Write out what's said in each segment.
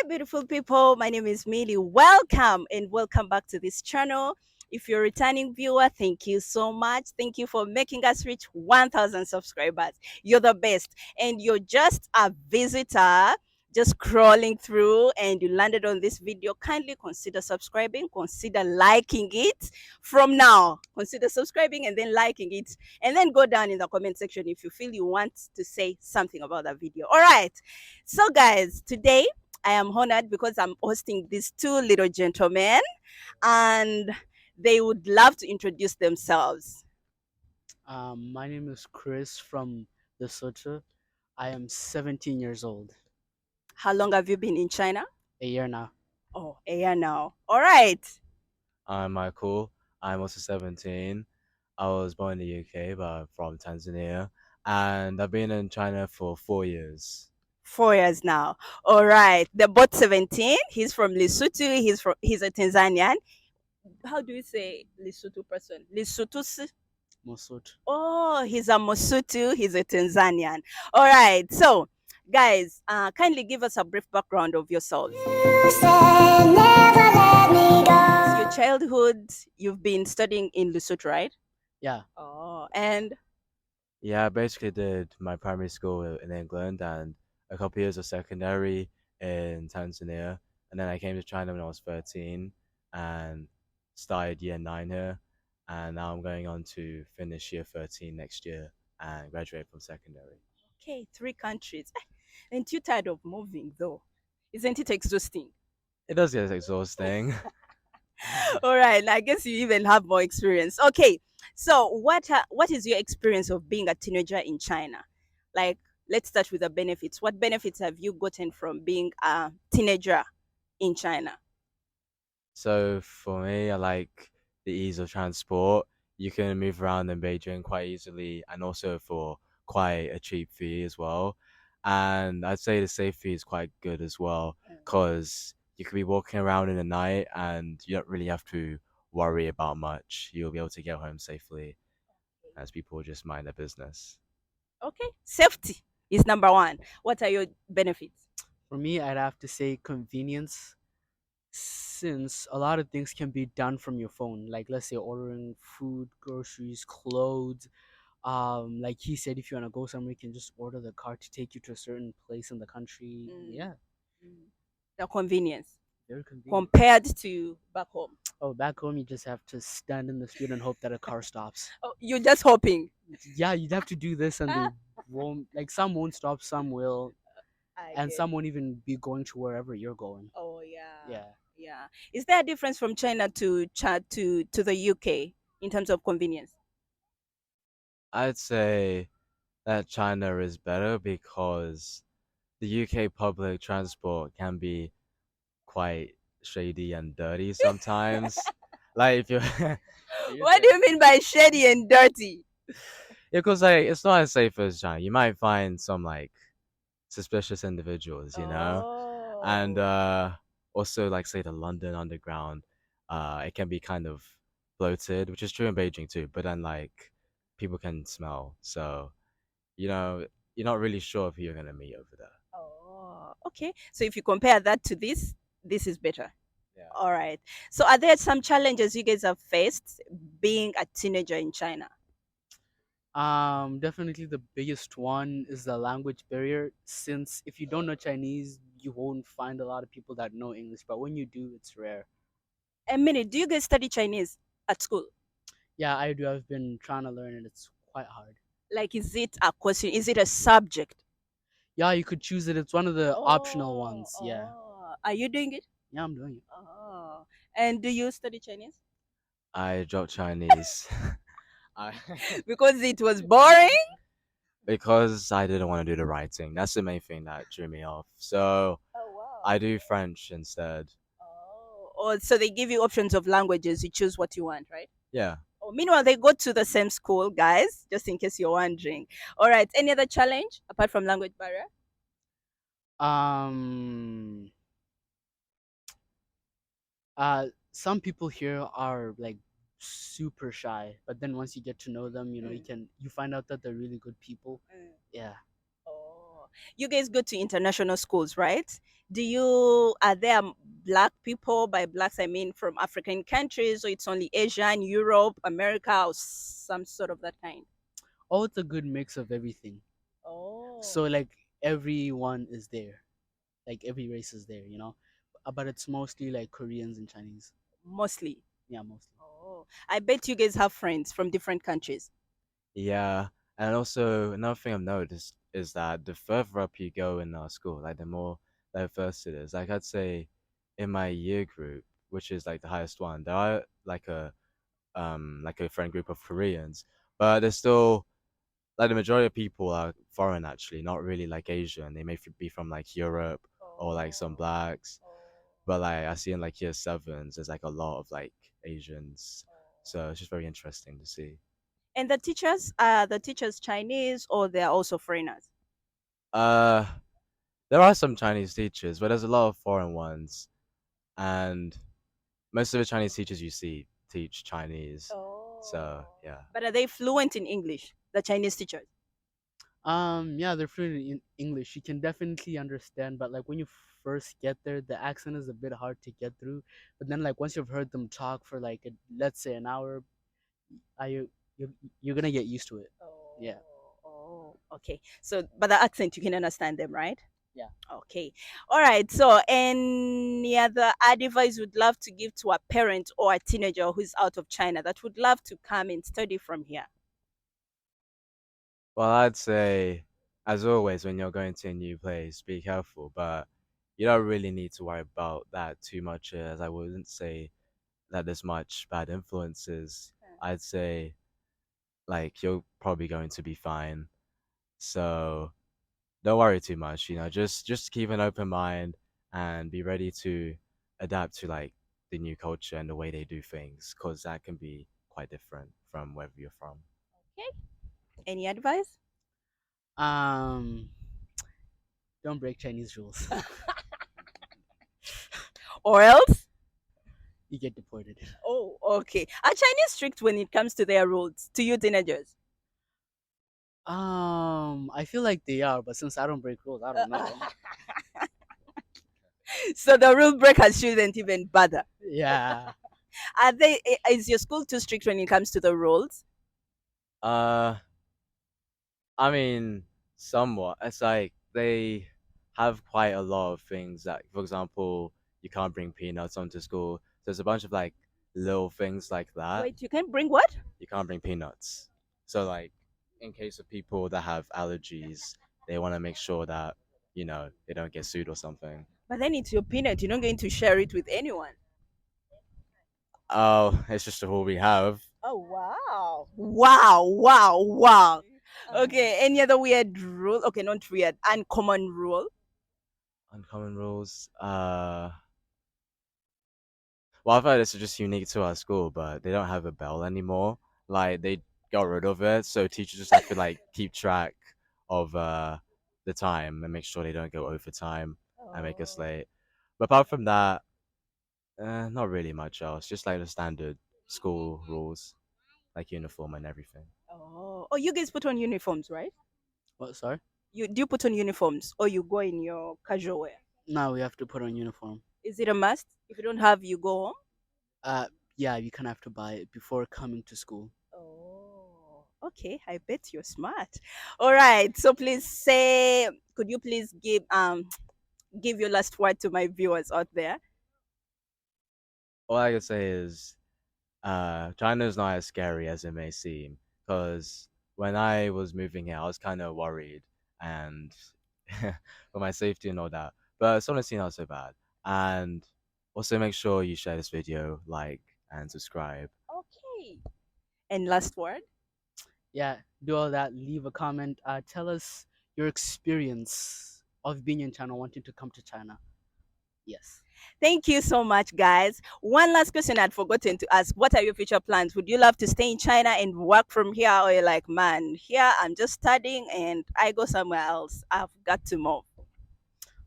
beautiful people. My name is Millie. Welcome and welcome back to this channel. If you're a returning viewer, thank you so much. Thank you for making us reach 1,000 subscribers. You're the best. And you're just a visitor, just scrolling through, and you landed on this video. Kindly consider subscribing, consider liking it from now. Consider subscribing and then liking it. And then go down in the comment section if you feel you want to say something about that video. All right. So, guys, today I am honored because I'm hosting these two little gentlemen and they would love to introduce themselves. My name is Chris from Lesotho. I am 17 years old. How long have you been in China? A year now. Oh, a year now. All right. I'm Michael. I'm also 17. I was born in the UK, but I'm from Tanzania. And I've been in China for 4 years. 4 years now. All right. They're both 17. He's from Lesotho. He's a Tanzanian. How do you say Lesotho person? Lesotho. Mosot. Oh, he's a Mosutu. He's a Tanzanian. All right. So, guys, kindly give us a brief background of yourselves. Your childhood, you've been studying in Lesotho, right? Yeah. Oh, and Yeah, I basically did my primary school in England and a couple years of secondary in Tanzania. And then I came to China when I was 13 and started year 9 here. And now I'm going on to finish year 13 next year and graduate from secondary. okay, 3 countries. Aren't you tired of moving, though? Isn't it exhausting? It does get exhausting. All right, I guess you even have more experience. Okay, so what is your experience of being a teenager in China? Like, let's start with the benefits. What benefits have you gotten from being a teenager in China? So for me, I like the ease of transport. You can move around in Beijing quite easily and also for quite a cheap fee as well. And I'd say the safety is quite good as well because you could be walking around in the night and you don't really have to worry about much. You'll be able to get home safely as people just mind their business. Okay, safety is number one. What are your benefits? For me, I'd have to say convenience, since a lot of things can be done from your phone. Like, let's say ordering food, groceries, clothes. Like he said, if you want to go somewhere, you can just order the car to take you to a certain place in the country. Mm, Yeah, mm. The convenience very convenient. compared to back home. Oh, back home, you just have to stand in the street and hope that a car stops. Oh, you're just hoping. Yeah, you'd have to do this, and they Ah, won't. Like, some won't stop, some will, I and get. some won't even be going to wherever you're going. Oh yeah, Yeah. yeah. Is there a difference from China to to the UK in terms of convenience? I'd say that China is better because the UK public transport can be quite shady and dirty sometimes. Like if you if you What say do you mean by shady and dirty? because like it's not as safe as China. You might find some like suspicious individuals, and Oh, also like say the London Underground, it can be kind of bloated, which is true in Beijing too. But then like people can smell, so you know you're not really sure if you're gonna meet over there. oh, okay. So if you compare that to this is better. Yeah. All right. So are there some challenges you guys have faced being a teenager in China? Definitely the biggest one is the language barrier. Since if you don't know Chinese, you won't find a lot of people that know English. But when you do, it's rare. A minute, do you guys study Chinese at school? Yeah, I do. I've been trying to learn, and it's quite hard. Like, is it a question? Is it a subject? Yeah, you could choose it. It's one of the optional Oh, ones. Yeah, oh. Are you doing it? yeah, I'm doing it. Oh. And do you study Chinese? I dropped Chinese. I Because it was boring? because I didn't want to do the writing. That's the main thing that drew me off. So Oh, wow. I do French instead. Oh, so they give you options of languages. You choose what you want, right? Yeah. Oh, meanwhile, they go to the same school, guys, just in case you're wondering. All right. Any other challenge apart from language barrier? Um, some people here are like super shy, but then once you get to know them, you Mm, find out that they're really good people. mm. Yeah. Oh. You guys go to international schools, right? Do you are there black people? By blacks, I mean from African countries, or it's only Asian, Europe, America, or some sort of that kind? Oh, it's a good mix of everything. Oh, So like everyone is there, like every race is there, but it's mostly like Koreans and Chinese. mostly. Yeah, mostly. Oh, I bet you guys have friends from different countries. Yeah, and also another thing I've noticed is that the further up you go in our school, like the more diverse it is. Like I'd say, in my year group, which is like the highest one, there are like a friend group of Koreans, but there's still like the majority of people are foreign actually, not really like Asian. They may be from like Europe or like some Oh, blacks, oh, but like I see in like year sevens, there's like a lot of like Asians, so it's just very interesting to see. and the teachers Chinese or they're also foreigners? Uh, there are some Chinese teachers, but there's a lot of foreign ones, and most of the Chinese teachers you see teach Chinese. So Oh. yeah. But are they fluent in English, the Chinese teachers? Yeah, they're fluent in English. You can definitely understand, but like when you first get there, the accent is a bit hard to get through. But then like once you've heard them talk for like let's say an hour, you you're gonna get used to it. Yeah, Oh, okay. So, but the accent, you can understand them, right? yeah. Okay. All right. So, any other advice would love to give to a parent or a teenager who's out of China that would love to come and study from here? Well, I'd say, as always, when you're going to a new place, be careful, but you don't really need to worry about that too much, as I wouldn't say that there's much bad influences. I'd say, like, you're probably going to be fine. So don't worry too much, just keep an open mind and be ready to adapt to like the new culture and the way they do things, because that can be quite different from wherever you're from. Okay. Any advice? Um, don't break Chinese rules. Or else? You get deported. Oh, okay. Are Chinese strict when it comes to their rules to you teenagers? I feel like they are, but since I don't break rules, I don't know. So the rule breakers shouldn't even bother. Yeah. Are they? Is your school too strict when it comes to the rules? Uh, I mean, somewhat. It's like they have quite a lot of things that, for example, you can't bring peanuts onto school. There's a bunch of like little things like that. Wait, you can bring what? You can't bring peanuts. So like, in case of people that have allergies, they want to make sure that they don't get sued or something. But then it's your peanut. You're not going to share it with anyone. Oh, it's just a rule we have. Oh wow! Wow! Wow! Wow! Okay. Any other weird rule? Okay, not weird. Uncommon rule. Uncommon rules. Well, I've heard this is just unique to our school, but they don't have a bell anymore. Like they got rid of it, so teachers just have to like keep track of the time and make sure they don't go overtime and make us Oh. late. But apart from that, not really much else. Just like the standard school rules, like uniform and everything. Oh. Oh, you guys put on uniforms, right? What? Sorry. You do you put on uniforms or you go in your casual wear? Now we have to put on uniform. Is it a must? If you don't have, you go home. Uh, yeah, you kind of have to buy it before coming to school. Oh, okay. I bet you're smart. All right. So please say, could you please give your last word to my viewers out there? All I can say is, China is not as scary as it may seem. Because when I was moving here, I was kind of worried and for my safety and all that. But it's honestly not so bad. And also make sure you share this video, like, and subscribe. Okay. And last word. Yeah, do all that. Leave a comment. Tell us your experience of being in China, wanting to come to China. Yes. Thank you so much, guys. One last question I'd forgotten to ask. What are your future plans? Would you love to stay in China and work from here? Or you're like, man, here I'm just studying and I go somewhere else. I've got to move.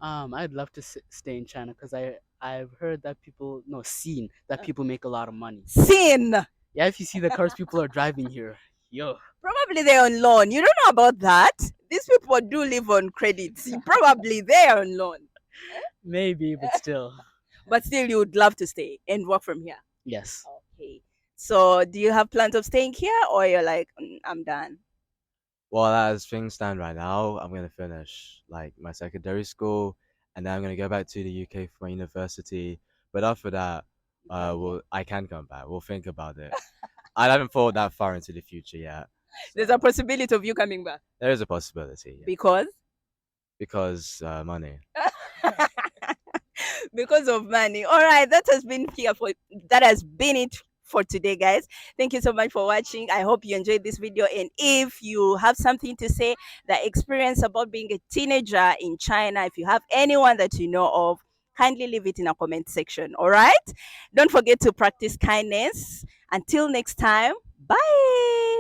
I'd love to stay in China because I've heard that people no seen that people make a lot of money. Sin. Yeah, if you see the cars people are driving here, yo. Probably they're on loan. You don't know about that. These people do live on credits. Probably they're on loan. Maybe, but still. But still, you would love to stay and work from here. Yes. Okay. So, do you have plans of staying here, or you're like, I'm done? Well, as things stand right now, I'm gonna finish like my secondary school, and then I'm gonna go back to the UK for my university. But after that, I can come back. We'll think about it. I haven't thought that far into the future yet. There's a So possibility of you coming back there is a possibility, yeah, because money. because of money. All right, that has been it for today, guys. Thank you so much for watching. I hope you enjoyed this video, and if you have something to say, the experience about being a teenager in China, if you have anyone that you know of, kindly leave it in a comment section. All right, don't forget to practice kindness. Until next time, bye.